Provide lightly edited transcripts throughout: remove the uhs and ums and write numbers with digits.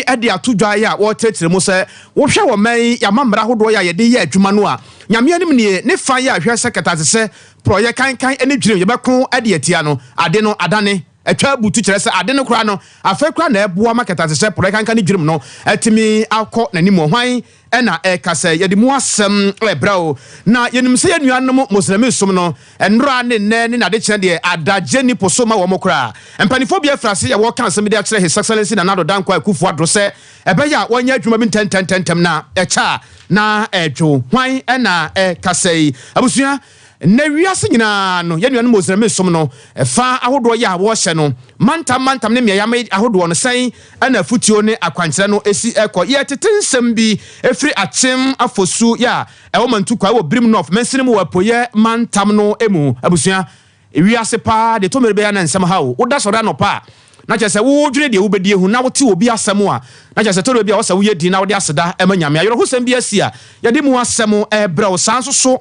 bi e de atodwa ya wo tetere mu se wo hwe wo man ya mamra hodo ya ye de ye adwuma no a nyame anim ne fa ya hwe sekretary se proye kan ene dwire ye beko ade atia no ade no adane etwa butu kire se ade no kura no afa kura na eboa market se proye kan dwire no etimi akọ nanimo hwan ena kase yede mu asem ebrao na yenim se yanuanom muslimi som no enra ne na de kire de adaje ni posoma wo mokra empanifo bia frase ya wo kan asem de akire his excellency na nado danko akufu adro se ebeya wonya adwuma bi tentem na echa na edwo hwan ena kase abusua na wiase nyina no yanuanom muslimi som no fa ahodo ya wo hye no mantam ne meyam ahodo no sen ana futuo ne akwankyere no esi ekọ ye tetensem bi efiri achem afosu ya ewo mantu kwa wo brim north mensene mu wapoye mantam no emu abusua wiase pa de to merebe ya na nsem ha wo da soro no pa na chese wo dwene de wo bedie hu na wo ti obi asem a na chese to bi a wo sa wo yedi na wo de aseda emanyame ayoro hosem bi asia ye de mu asem ebra wo sanso so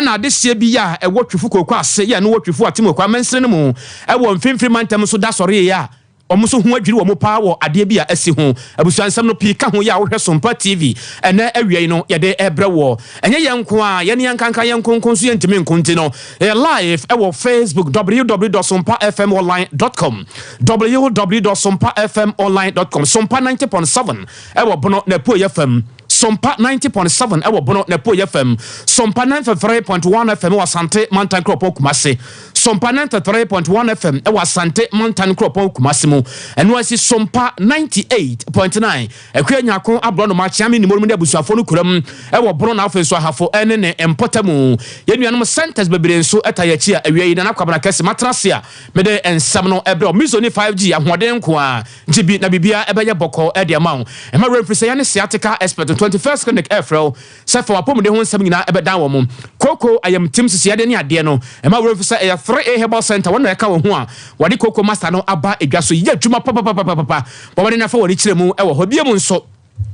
na de sie bi ya ewo twifu kokwa ase ya no wo twifu atimo kwa mensene mu ewo mfimfiri mantam so da soro ya omuso hu adwiri wo mo pa wo ade bi a asi hu abusuansam no pii ka ho ya wo hwe Sompa TV ene awiei no ye de ebra wo enye yenko a ye ne yankanka yenkonko so yentimi nkonti no live ewo Facebook www.sompafmonline.com www.sompafmonline.com Sompa 90.7 ewo bono na po yefam Sompa 90.7 ewo bono na po yefam Sompa 93.1 FM wa Sante Mantan Kropo Kumase Sompa 93.1 FM ewo Sante Mantan Kropo Kumase mu eno asi Sompa 98.9 ekwe nyako abro no ma chiame ni morum de abusuafo no kuram ewo bono na afenso ahafo ene ne empotamu yenuanom centers bebre nso etayachi a awiei na nakwabana kese matrase a mede ensam no ebre mizoni 5G ahoden ko a gibi na bibia ebeye boko e de amawo ema reference ya ne sciatica expert 21st clinic April sefa wapom de ho nsam nyina ebedan wo mum koko ayam tim sisi ade ne ade no ema reference ya 3A herbal center wona eka wo ho a wade koko master no aba edwa so ye adwuma papa bobade na fa wori kire mu e wo ho bia mu nso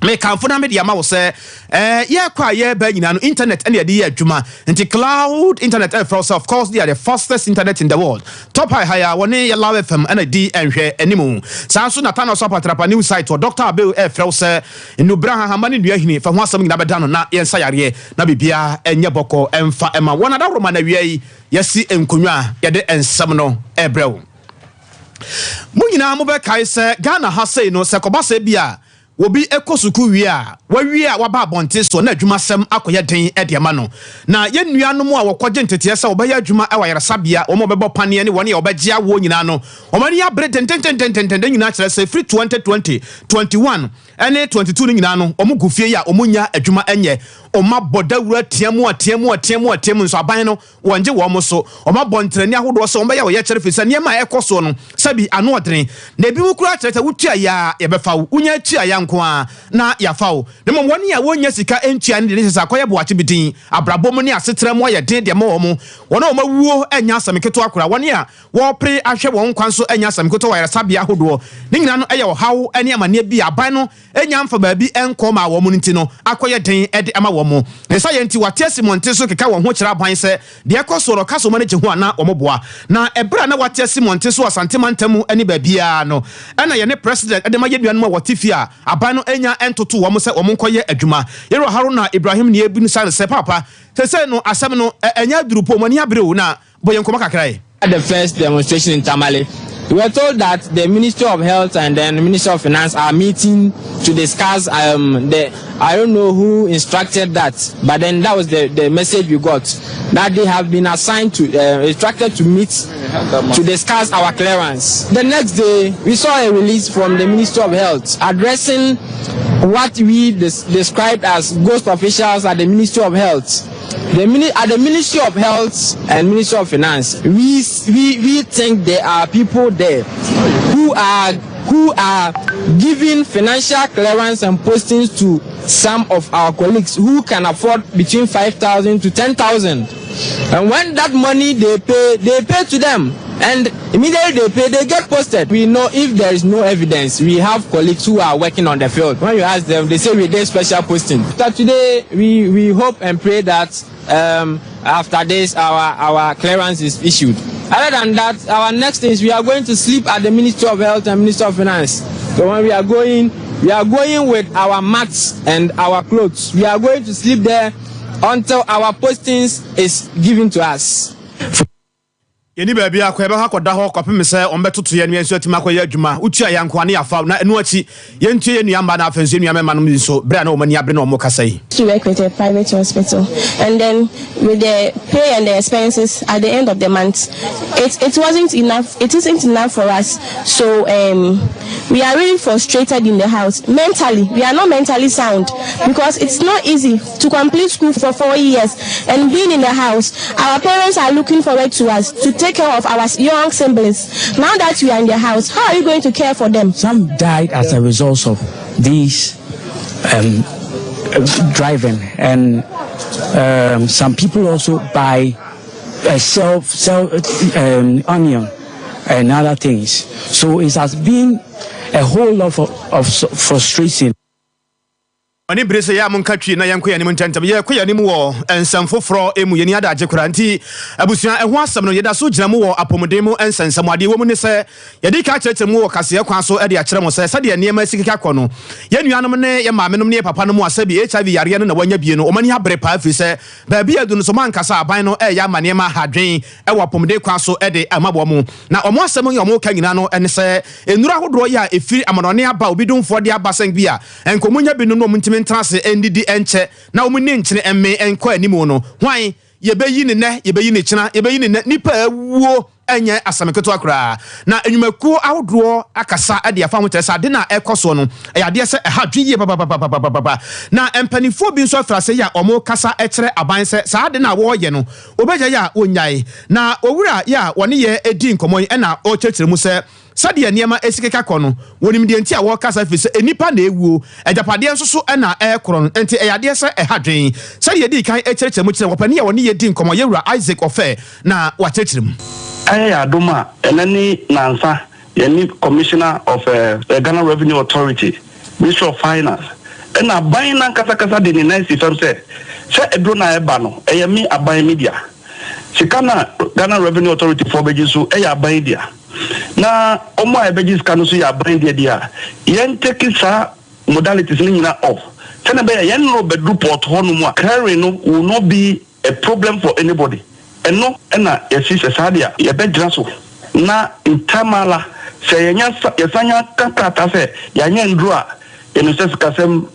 me kanfo na me dia ma wo se ye kwa ye ba nyina no internet ene de ye adwuma nti cloud internet of course they are the fastest internet in the world top high woni ye Law FM ene di enhwe animu sanso na tano so patrapa new site or Dr. Abel frɛ se nubra hamba ne duahini fa ho asam nyina beda no na ye nsa yare na bibia enye bɔkɔ emfa ema wona da roma na wiei yesi enkonwa ye de ensam no ebrew mu nyina mo be kai se Ghana ha sei no se kɔba bia obi ekosuku wi a wawi a waba abonte so na adwuma sem akoye den ediama no na ye nuanom a wokɔgye ntete se obaya adwuma a wayara sabia wo mo bebo pane ne wone obagye awo nyina no omani ya bre tenten nyina kyerɛ se free 2020 21 ene 22 no nyina no omugufie ya omunya adwuma enye oma bodawura tiamu nso aban no wonje wo mo so oma bontrani ahodo so omba ya wo ye kyerɛ fisa niema ekoso no sabi ano odren na bi wukura kyerɛ wutua ya yebefa unya tua ya nko a na yafawo ne mo woni ya wonya sika entua ne de sesa koye boache bidin abrabom ne asetra mo ye den de mo wo mo wona o mawuo enya asamketo akora woni a wo pre ahwe won kwan so enya asamketo wa yara sabia ahodo ne nyina no eye wo hawo ene amane bi aban no enya mfa ba bi enko ma wo mo nti no akoye den ede ama wo mo ne sa ye nti watiasi monte so keka wo ho kira ban se de ekoso ro kaso ma ne jehu ana wo mo boa na ebra na watiasi monte so asante mantamu eni ba bia no ena ye ne president ede ma ye duan ma watifia abano enya entoto wo mo se wo mo nkoye adwuma yero Haruna Ibrahim ne ebinu san se papa se no asem no enya durupo mo ne abreu na boye nkoma kakrai. At the first demonstration in Tamale, we were told that the Ministry of Health and then the Ministry of Finance are meeting to discuss I don't know who instructed that, but then that was the message we got, that they have been assigned to instructed to meet to discuss our clearance. The next day we saw a release from the Ministry of Health addressing what we described as ghost officials at the Ministry of Health. At the Ministry of Health and Ministry of Finance, we think there are people there who are giving financial clearance and postings to some of our colleagues who can afford between 5,000 to 10,000. And when that money they pay to them. And immediately they get posted. We know if there is no evidence, we have colleagues who are working on the field. When you ask them, they say we did special posting. So today we hope and pray that after this our clearance is issued. Other than that, our next thing is we are going to sleep at the Ministry of Health and Ministry of Finance. So when we are going, We are going with our mats and our clothes. We are going to sleep there until our postings is given to us. Yeni baby akwa be ha koda ho kopem se ombetoto ye nua nso atima akwa ye adwuma utua ya nkwa ne afa na enu achi ye ntie ye nua mba na afa nso nua mema no nso bra na omani abre na omo kasa yi to work with a private hospital, and then with the pay and the expenses at the end of the month, it wasn't enough. It isn't enough for us. So we are really frustrated in the house. Mentally, we are not mentally sound because it's not easy to complete school for 4 years and being in the house. Our parents are looking forward to us to take care of our young siblings. Now that we are in the house, how are you going to care for them? Some died as a result of these driving, and some people also buy sell onion and other things. So it has been a whole lot of frustration. Oni brese ya munkatwi na yanko ya ni muntantem ye ko ya ni mu wo ensamfoforo emu ye ni adaje kuranti abusua eho asem no yeda so gina mu wo apomuden mu ensensam ade wo mu ne se ye di ka cheche mu wo kase kwan so ade a kire mu se de niema sikika kɔ no ye nuanom ne ye maamenom ne ye papa no mu asabi HIV yare no na wanya bie no omani abre pa afi se ba bia du no so man kasa aban no ya ma niema hadwen wo apomuden kwan so de amabo mu na omo asem ye omo ka nyina no ene se enura hodo ya efiri amonone aba obidumfo de aba san bia enkomunya bi no no muntimi trase endidi enche na omuni nchene emme enko animu no hwan yebeyi ne ne yebeyi ne china yebeyi ne nipa awuo enye asameketo akra na enwumakuo ahodo akasa ade afa ho teresa ade na ekoso no ade se hadwiye papa na empanifo bi nso afrase ya omo kasa ekere aban se sa ade na wo ye no obeja ya onyae na owura ya woni ye edi nkomo na o chechire mu se sade niema esikeka kono wonim de nti a wo kasa fi se enipa na ewuo ejapade nso so na ekoro enti eyade se ehadwen sade di kan echereche mu kire wopani ya woni ye di nkomo yewura Isaac Ofe na wachechirim Aya Adoma, Eleni Nansa, Yeni Commissioner of the Ghana Revenue Authority, Minister of Finance. And a buying and Kasa di Nancy firm say Edrona Ebano, Ayami Abay Media. Sikana Ghana Revenue Authority for Bejisu, Aya Abayidia. Na Oma Ebejis Kanusu ya Abayidia, Yen taking sa modalities nina off. Tenabe Yen no bedroom port honumwa, carrying will not be a problem for anybody. Eno ena yesi sesadia ye bedra so na intamala se yenya yesanya kakata se yanya ndru a eno se kasem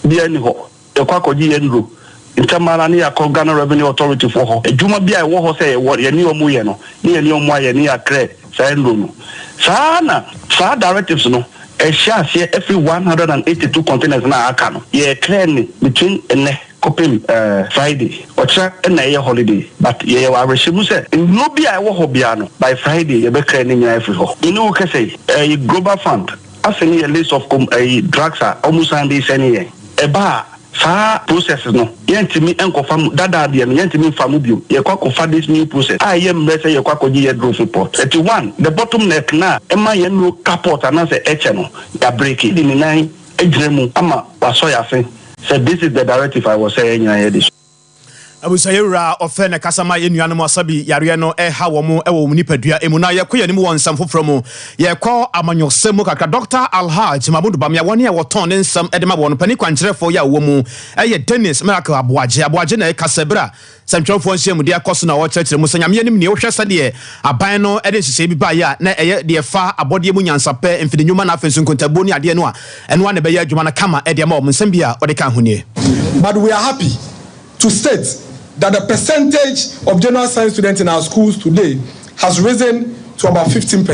bia ni ho e kwa koji ye ndru intamala ni ya Ghana Revenue Authority for ho ejuma bia e wo ho se ye ni omu ye no ni ye ni omu aye ni akre sa ndru no sana sa directives no e sha se every 182 containers na aka no ye clear ni between Kopim Friday ocha na ye holiday but ye wa reshimu se no bia e wo ho bia no by Friday ye be clear ni nya every ho inu ka say a global fund aseni a list of drugs are almost and this any e ba fa processes no yentimi enkofa dada de no yentimi famu bio ye kwakofa this new process aye mrese ye kwakoji ye drop report 81 the bottom neck na ema ye no capot anase eche no ya break it ni nine ejremu ama waso ya fe. So this is the directive I was saying this. Abusayura Ofe na kasama ye nuanom asabi yare no ha wo mo e wo nipadua emu na ye koye ni mu wonsam foforo mu ye ko amanyosem kakra Dr. Alhaj Mabudu Bamya woni e woton ne nsam edema wo no pani kwankyerefo ya wo mu ye Dennis Miracle Aboaje na e kasabra samtwofo nsiemu de akoso na wo kyerkyere mu sanyame yanim ne wo hwesa de aban no e de hyehyɛ bi ba ya na eye de fa abode mu nyansape mfide nyuma na afensu nkontabo ni ade no a eno na be ya adwuma na kama e de ma wo nsam bia o de ka honie. But we are happy to state that the percentage of general science students in our schools today has risen to about 15%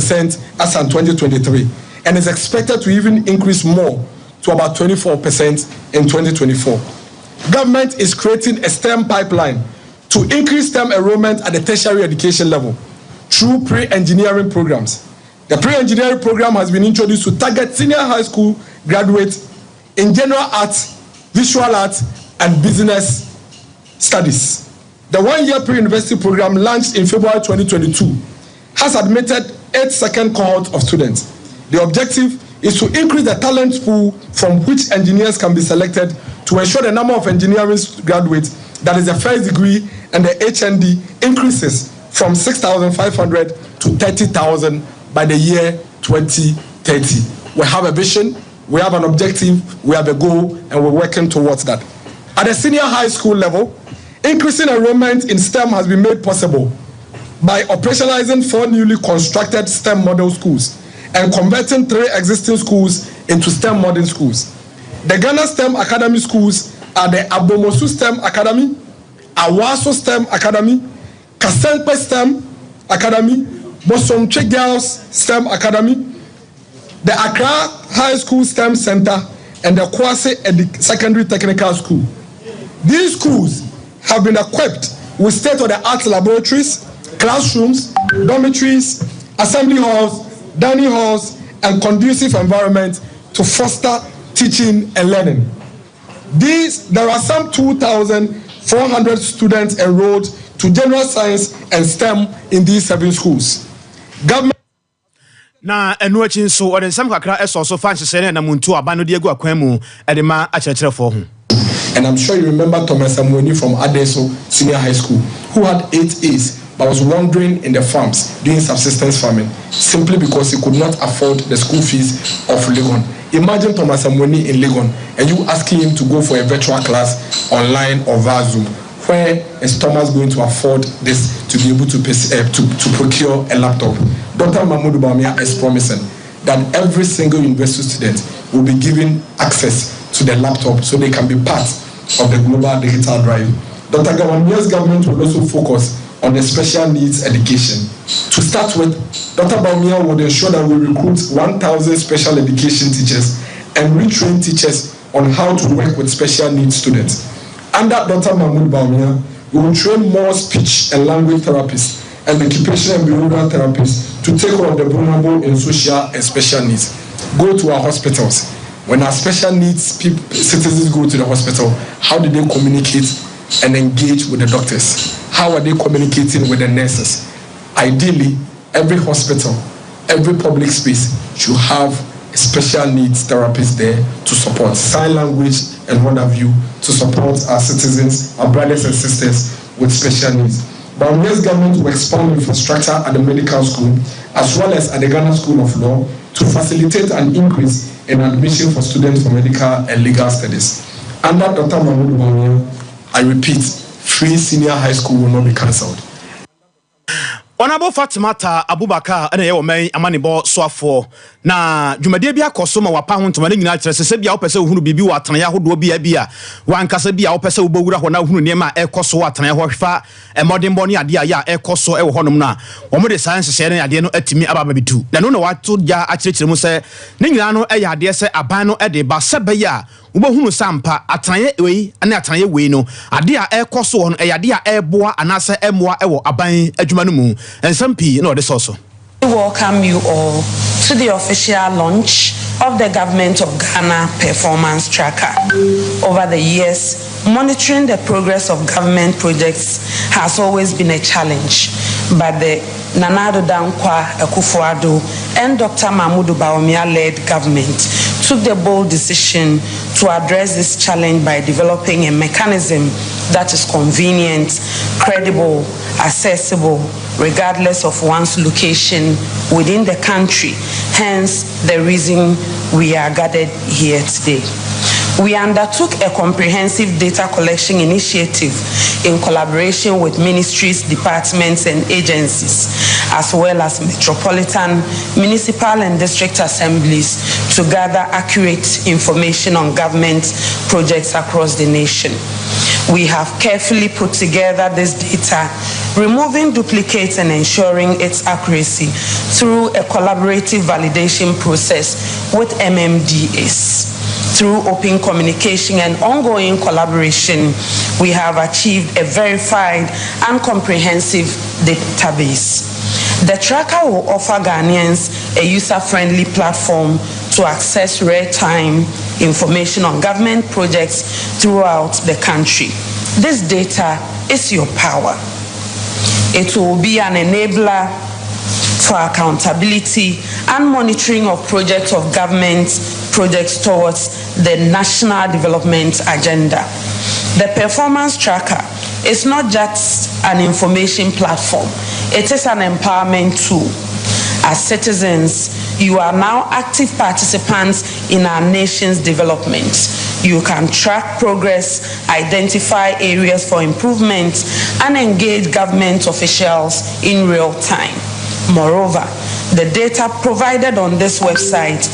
as in 2023 and is expected to even increase more to about 24% in 2024. Government is creating a STEM pipeline to increase STEM enrollment at the tertiary education level through pre-engineering programs. The pre-engineering program has been introduced to target senior high school graduates in general arts, visual arts, and business studies. The one-year pre-university program launched in February 2022 has admitted 8 second cohort of students. The objective is to increase the talent pool from which engineers can be selected to ensure the number of engineering graduates, that is the first degree and the HND, increases from 6,500 to 30,000 by the year 2030. We have a vision, we have an objective, we have a goal, and we're working towards that. At the senior high school level, increasing enrollment in STEM has been made possible by operationalizing 4 newly constructed STEM model schools and converting 3 existing schools into STEM modern schools. The Ghana STEM Academy schools are the Abomosu STEM Academy, Awaso STEM Academy, Kasenkpe STEM Academy, Bosomtwe Girls STEM Academy, the Accra High School STEM Center, and the Kwase Secondary Technical School. These schools have been equipped with state-of-the-art laboratories, classrooms, dormitories, assembly halls, dining halls, and conducive environment to foster teaching and learning. There are some 2,400 students enrolled to general science and STEM in these 7 schools. Government na enu achi nso ode nsam kakra eso fa nhese na muntu aba no de egu akwan mu ede ma akyerkyerefo ho. And I'm sure you remember Thomas Amoni from Adeso Senior High School, who had 8 A's but was wandering in the farms doing subsistence farming simply because he could not afford the school fees of Legon. Imagine Thomas Amoni in Legon and you asking him to go for a virtual class online or via Zoom. Where is Thomas going to afford this to be able to procure a laptop? Dr. Mahmoud Bawumia is promising that every single university student will be given access to the laptop so they can be part of the global digital drive. Dr. Gawambia's government will also focus on the special needs education. To start with, Dr. Bawumia would ensure that we recruit 1,000 special education teachers and retrain teachers on how to work with special needs students. Under Dr. Mahmoud Bawumia, we will train more speech and language therapists and occupational and behavioral therapists to take on the vulnerable in social and special needs. Go to our hospitals. When our special needs citizens go to the hospital, how do they communicate and engage with the doctors? How are they communicating with the nurses? Ideally, every hospital, every public space should have a special needs therapist there to support sign language and what have you, to support our citizens, our brothers and sisters with special needs. Bawumia's government will expand infrastructure at the medical school as well as at the Ghana School of Law to facilitate an increase in admission for students for medical and legal studies. Under Dr. Mahmoud Bawumia, I repeat, free senior high school will not be cancelled. Honorable Fatimata Abubakar ene ye wo man amanebo soafo na dwumade bia koso ma wapa ho ntoma nyina kyerɛ sɛ bia wo pɛsɛ wo hunu bibi wo atana ya hodo bia wankasa bia wo pɛsɛ wo bowura ho na hunu niema ekoso wo atana ya ho hfa emodin bɔ ne ade ya ekoso wo honom na wo mo de science hyɛ ne ade no atimi aba bitu na no na wato ja akyerɛkyerɛ mu sɛ ne nyina no ɛyɛ ade sɛ aban no ɛde ba sɛ bɛya Ubahunu Sampa, atanaye we, and atanaye we no, adia air coso on a adia air boa, and asa emwa ewo abain ejumanumu, and some p no this also. We welcome you all to the official launch of the Government of Ghana Performance Tracker. Over the years, monitoring the progress of government projects has always been a challenge, but the Nana Addo Dankwa Akufo-Addo and Dr. Mahmoud Bawumia-led government took the bold decision to address this challenge by developing a mechanism that is convenient, credible, accessible, regardless of one's location within the country. Hence, the reason we are gathered here today. We undertook a comprehensive data collection initiative in collaboration with ministries, departments, and agencies, as well as metropolitan, municipal, and district assemblies to gather accurate information on government projects across the nation. We have carefully put together this data, removing duplicates and ensuring its accuracy through a collaborative validation process with MMDAs. Through open communication and ongoing collaboration, we have achieved a verified and comprehensive database. The tracker will offer Ghanaians a user-friendly platform to access real-time information on government projects throughout the country. This data is your power. It will be an enabler for accountability and monitoring of projects of government projects towards the national development agenda. The performance tracker is not just an information platform, it is an empowerment tool. As citizens, you are now active participants in our nation's development. You can track progress, identify areas for improvement, and engage government officials in real time. Moreover, the data provided on this website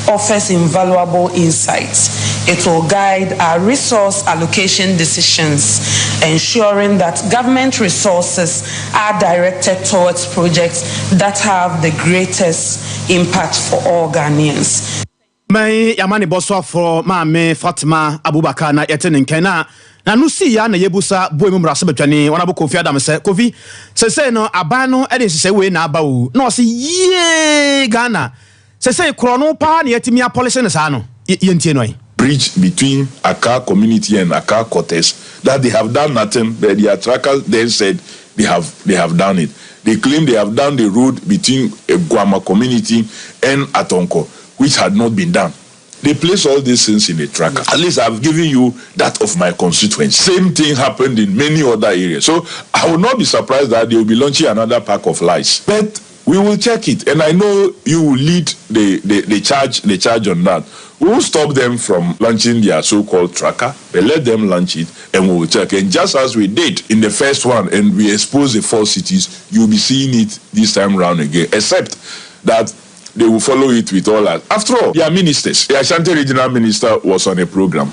offers invaluable insights. It will guide our resource allocation decisions, ensuring that government resources are directed towards projects that have the greatest impact for all Ghanaians. May Yamani Bosso for Mame Fatima Abubakar na yetene nkena na nusi ya na yebusa boy mu mrase betwani wana bo Kofi Adam se Kofi se no aban no e de se we na aba o na o se ye Ghana se krono pa na yetimi a policy ne sa no yentie no bridge between Accra community and Accra quarters that they have done nothing, but the trackers then said they have done it. They claim they have done the road between Guama community and Atonko, which had not been done. They place all these things in a tracker. At least I've given you that of my constituents. Same thing happened in many other areas. So I will not be surprised that they will be launching another pack of lies. But we will check it, and I know you will lead the charge on that. We will stop them from launching their so-called tracker, but let them launch it, and we will check. And just as we did in the first one, and we exposed the 4 cities, you'll be seeing it this time round again, except that they will follow it with all that. After all, their ministers, the Ashanti regional minister was on a program.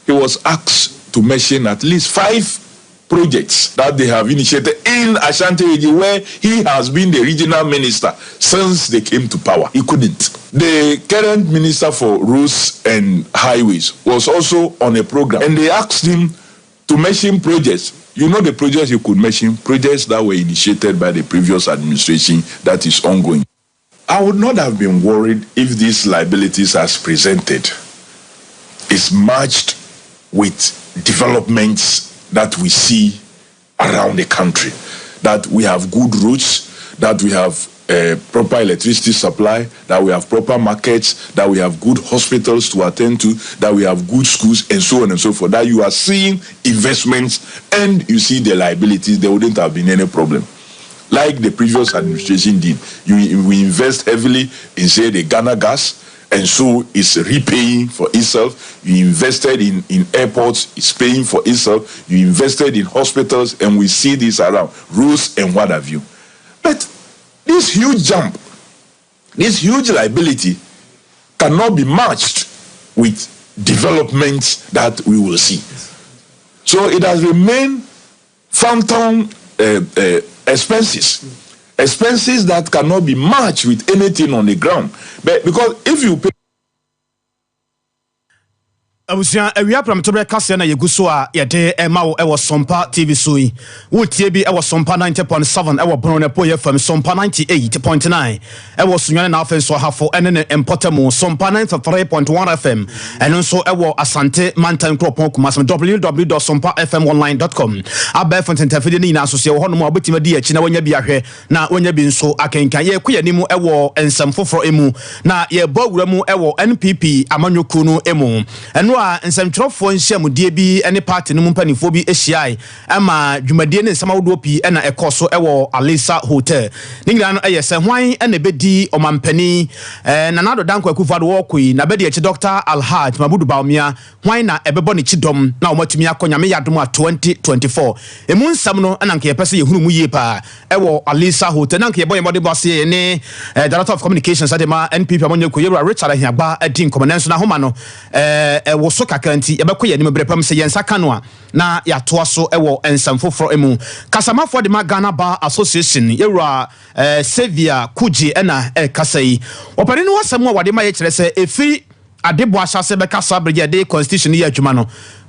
He was asked to mention at least 5 projects that they have initiated in Ashanti region, where he has been the regional minister since they came to power. He couldn't. The current minister for roads and highways was also on a program, and they asked him to mention projects. You know the projects you could mention, projects that were initiated by the previous administration that is ongoing. I would not have been worried if these liabilities as presented is matched with developments that we see around the country, that we have good roads, that we have proper electricity supply, that we have proper markets, that we have good hospitals to attend to, that we have good schools, and so on and so forth, that you are seeing investments and you see the liabilities, there wouldn't have been any problem. Like the previous administration did. We invest heavily in, say, the Ghana gas, and so it's repaying for itself. You invested in airports, it's paying for itself. You invested in hospitals, and we see this around, roads and what have you. But this huge jump, this huge liability cannot be matched with developments that we will see. So it has remained phantom expenses that cannot be matched with anything on the ground. But because if you pay Abusia awia pramtobre kase na yeguso a yede emawo ewo Sompa TV so yi wotie bi ewo Sompa 90.7 ewo Bono po FM Sompa 98.9 ewo sunwane na afen so hafo ene ne empotemu Sompa 93.1 FM eno so ewo Asante Mantan Kropon Kumasem www.sompafmonline.com aba fontentafide ni na asosie wo hono abetima di achi na wonya bi ahwe na wonya bi nso akenkan ye kuyanimu ewo ensem foforo emu na ye boguramu ewo NPP amanyoku no emu eno nsemtwerofo nhyiamudie bi ene party no mpanifo bi ehyiai ama dwumadie ne nsamawodo pi na ekoso ewo Alisa Hotel ningira no eyese hwan ene bedi omampani na nado danko akufado wokui na bedi echi Dr. Alhaj Mabudu Baumia hwan na ebebo ne chidom na omatumi akonyame yadom a 2024 emu nsam no ananke yepese yehunu mu yepa ewo Alisa Hotel nanke yeboye mode bosse ne Director of Communications adema NPP amonyeku yewura Richard Ahiagba adin komanenso na homa no ewo so kakanti yebekɔ yanim brepam se yensa kanwa na yatoa so ewo ensamfoforo emu kasamafo de Ghana Bar Association yewura Sevia Kuji ena kasai opani no wasam a wade ma ye kire se efi adebo ahyase bekasa brigade constitution ye adwuma no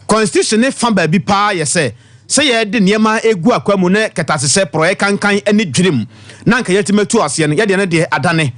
constitution ne fa ba bi pa ye se ye de niema egu akwamu ne ketasese proye kankan ene dwirim na nka yetimatu ase no ye de ne de adane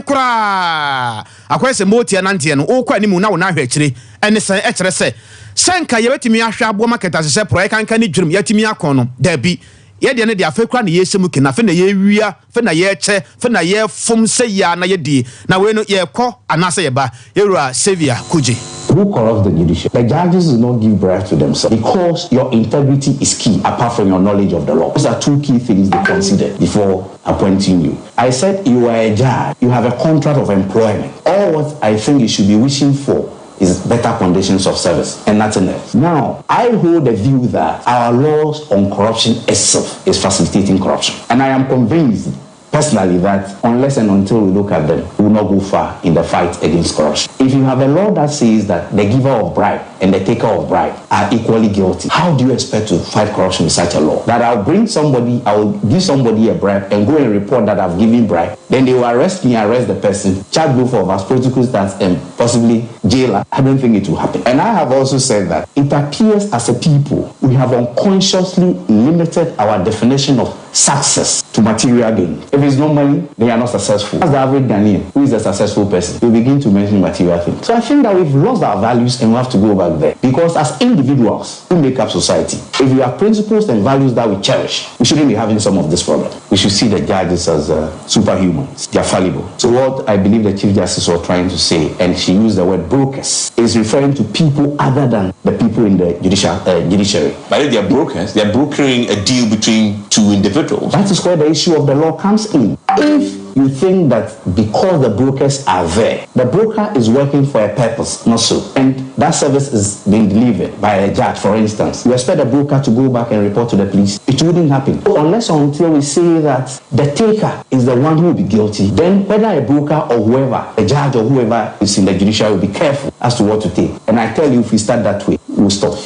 kura akwese motia nantie no okwa animu na wona hwekire ene sen ekire se senka yebetimi ahwe abo market asese proye kankan ni dwurum yatimi akon no dabi ye de ne de afekura na yesemu kina fe na ye wia fe na ye che fe na ye fom se ya na ye di na we no ye kɔ anase ye ba yewura Sevia Kuji Who corrupts the judiciary? The judges do not give bribe to themselves because your integrity is key apart from your knowledge of the law. Those are two key things they consider before appointing you. I said you are a judge. You have a contract of employment. All what I think you should be wishing for is better conditions of service and nothing else. Now, I hold the view that our laws on corruption itself is facilitating corruption. And I am convinced personally that unless and until we look at them, we will not go far in the fight against corruption. If you have a law that says that the giver of bribe and the taker of bribe are equally guilty, how do you expect to fight corruption with such a law? That I'll give somebody a bribe and go and report that I've given bribe, then they will arrest me, arrest the person, charge both of us, prosecute that, and possibly jail. I don't think it will happen. And I have also said that it appears as a people, we have unconsciously limited our definition of success to material gain. If it's no money, they are not successful. As the average Ghanaian, who is a successful person, we begin to mention material things. So I think that we've lost our values and we have to go back there. Because as individuals who make up society, if we have principles and values that we cherish, we shouldn't be having some of this problem. We should see the judges as superhumans. They are fallible. So what I believe the Chief Justice was trying to say, and she used the word brokers, is referring to people other than the people in the judiciary. But if they are brokers, they are brokering a deal between two individuals. That is where the issue of the law comes in. If you think that because the brokers are there, the broker is working for a purpose, not so, and that service is being delivered by a judge, for instance, you expect the broker to go back and report to the police, it wouldn't happen. Unless or until we say that the taker is the one who will be guilty, then whether a broker or whoever, a judge or whoever is in the judiciary will be careful as to what to take. And I tell you, if we start that way, we'll stop.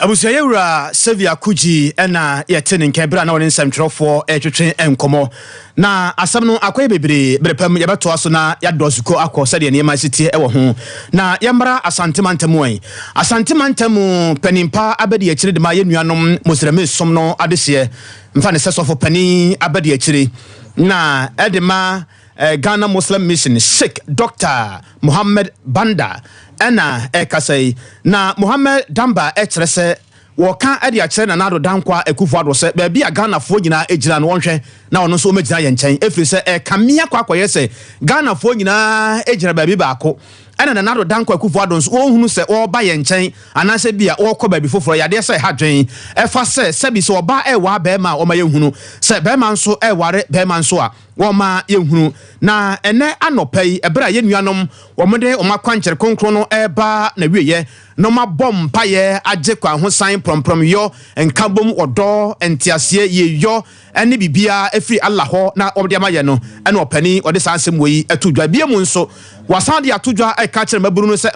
Abusia yewura Sevia Kuji ena yete ne nkebra na woni nsɛmtwerɛfoɔ etwetwe enkomo na asɛm no akoye bebre brepam yɛbɛto aso na yɛdɔsuko akɔ sɛde ne yɛmasiti ɛwɔ ho na yɛmbra asantemantamu ai asantemantamu panimpa abedi akyire de ma yɛnuanom musreme som no adehye mfa ne sɛsɔfo pani abedi akyire na edema Ghana Muslim Mission Sheikh Dr. Muhammad Banda ena ekasai na Muhammad Damba ekyerese woka ade akyere na nado dankwa ekufo ado se ba bia Ghana fo nyina ejira no wonhwe na ono so omegyina ye nkyɛn efiri se kamia kwakoye se Ghana fo nyina ejira ba bi baako ena na nado dankwa ekufo ado so ohunu se oba ye nkyɛn anase bia okɔ ba bi foforo yade se hadwen efa se bi se oba ewa ba ma o ma ye hunu se ba ma nso eware ba ma nso a woma yehunu na ene anopai ebra yenuanom womde omakwankyere konkro no eba na wieye no mabom paye agye kwa ho san promprom yo enkabom odo entiasie ye yo ene bibia efiri Allah ho na omde amaye no ene opani ode sansem woyi atudwa bia mu nso wasan de atudwa eka kyere maburu no se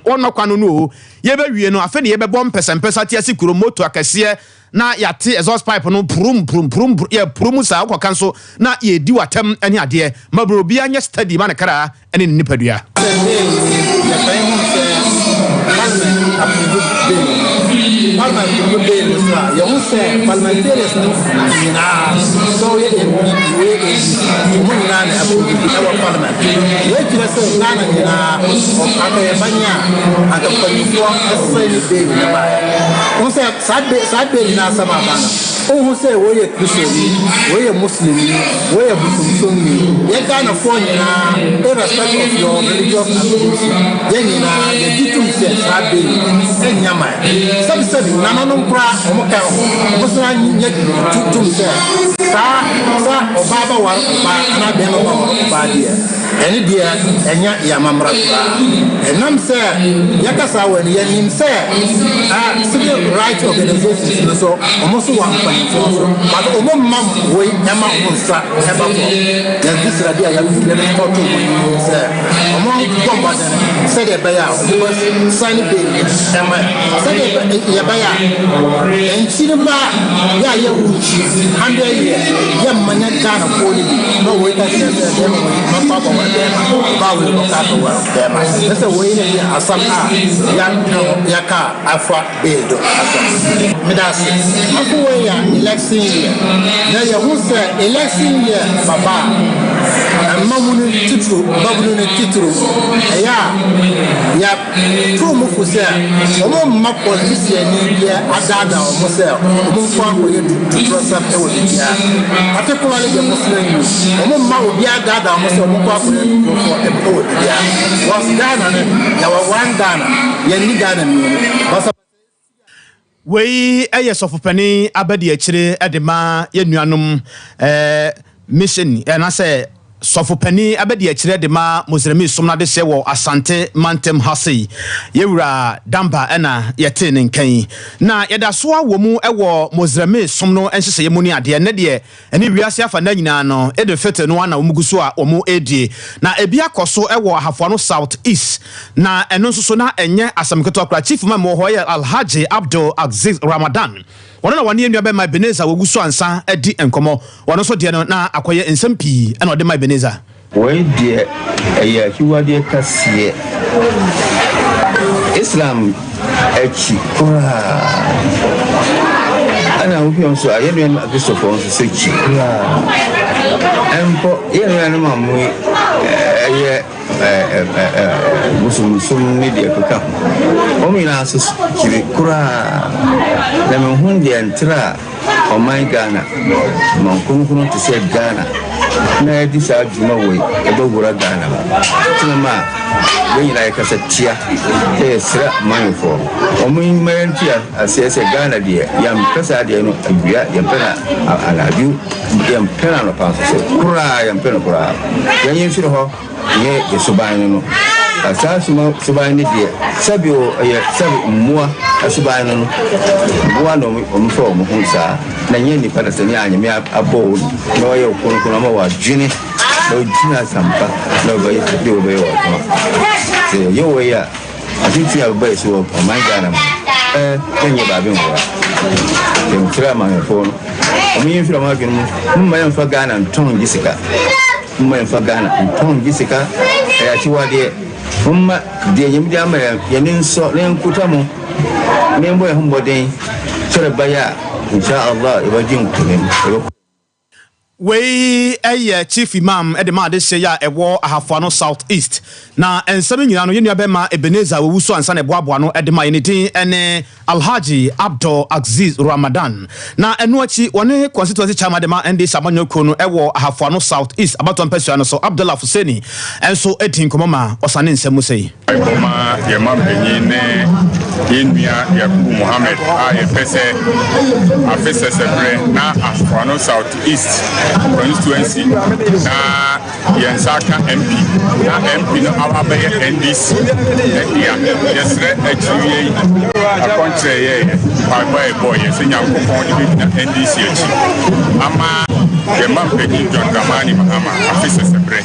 wonno kwano no ye ba wie no afa ne ye bebom pesempesa ti asi kuro moto akase na yate exhaust pipe no prum ye prum sa kwa kanso na ye di watam ani ade mabro bia nya study ma ne kara ene nipadua who say we are Christian, we are Muslim, we are Muslim, you kind of phone irrespective of your religious affiliation. Then the details says have been in Yama. Some said, Nananum Pra, Omoka, Muslim, yet to say, Sa, or Baba, and I don't know about here. Any dear, and Yamamra. And I'm saying, Yakasa, when Yanim said, civil rights organizations, so almost one. But mom we Emma Monsa ever this idea you let us talk to you sir among combat said a buyer because sign baby Emma said a buyer and cinema ya 100 years ya manya Ghana for no way that them not talk about them about we look at the world them that's a way ya some ya ka afa bedo asa medasi afu ya election year. Now you say election year, Baba. And Mamunu Titru, Babunu Titru. Yeah, ya tru mu fu se omo ma politician ni dia adada omo se omo kwa ko ye to process e wo dia particularly the Muslim youth omo ma obi adada omo se omo kwa ko ye to wo dia was Ghana ne ya wa one Ghana ye ni Ghana ni we sofopani abadi akire edema ye nuanom mission na say sofopani abadi akire edema Mozremi somna de se wo Asante Mantem Hase yewura damba na yete ne nkan na yeda so awo mu ewo Mozremi somno enhye ye mu ni ade ne de ene wiase afa na nyina no de fete no na omuguso a omu edie na ebi akoso ewo Ahafo South East na eno nso na enye asamketo akra chief memo ho ye Alhaji Abdul Aziz Ramadan wono na wane nua be ma Beneza woguso ansa edi enkomo wono so de no na akoye nsempii na ode ma Beneza we de eya kiwade kasie Islam echi kura ana upion so ayenu na Christopher on so echi kura empo yenu na mamu eye musum media kuka omina so kiri kura na me hunde entra o my Ghana mon kunkunu to say Ghana na di sa djuma we e do gura Ghana tuma we ila ka satia e sra manfo o mun mayantia asese Ghana dia yam kasa dia no abia yam pena aladu yam pena no pa so kura yam pena kura yan shiro ho ye yesuban no asasuma suban dia sabio ye sabi muwa asuban no muwa no omfo mo hunsa na nye ni pada sani anyame abo no ye kono ma wa dwene no dina sampa no ba ye do be wa ko se yo we ya atinti ya ba so o man Ghana kenye ba bin wa dem tira ma fo o mi fira ma genu ma yan fa Ghana ton gisika ma yan fa Ghana ton gisika ya ci wade umma de yimdi amara yanin so len kutamo membo ya humboden sore baya insha Allah ibajin kunen we chief imam edema de se ya ewo Ahafo South East na ensem nyina no yenua be ma Ebeneza wowuso ansa na eboaboa no edema yenidin ene Alhaji Abdul Aziz Ramadan na eno achi wone constituency chairman de ma ND Samanyoko no ewo Ahafo South East abato mpesua no so Abdullah Fuseni enso edin komoma osane nsemu sei Iboma yema benyi ne yenua Yakubu Muhammad a yefese afese sebre na Ahafo South East constituency na yensaka MP na MP no awabe NDC edia yesre achiwe akontre ye boy yesenya kokon de na NDC achi ama yema benyi John Dramani Mahama afese sebre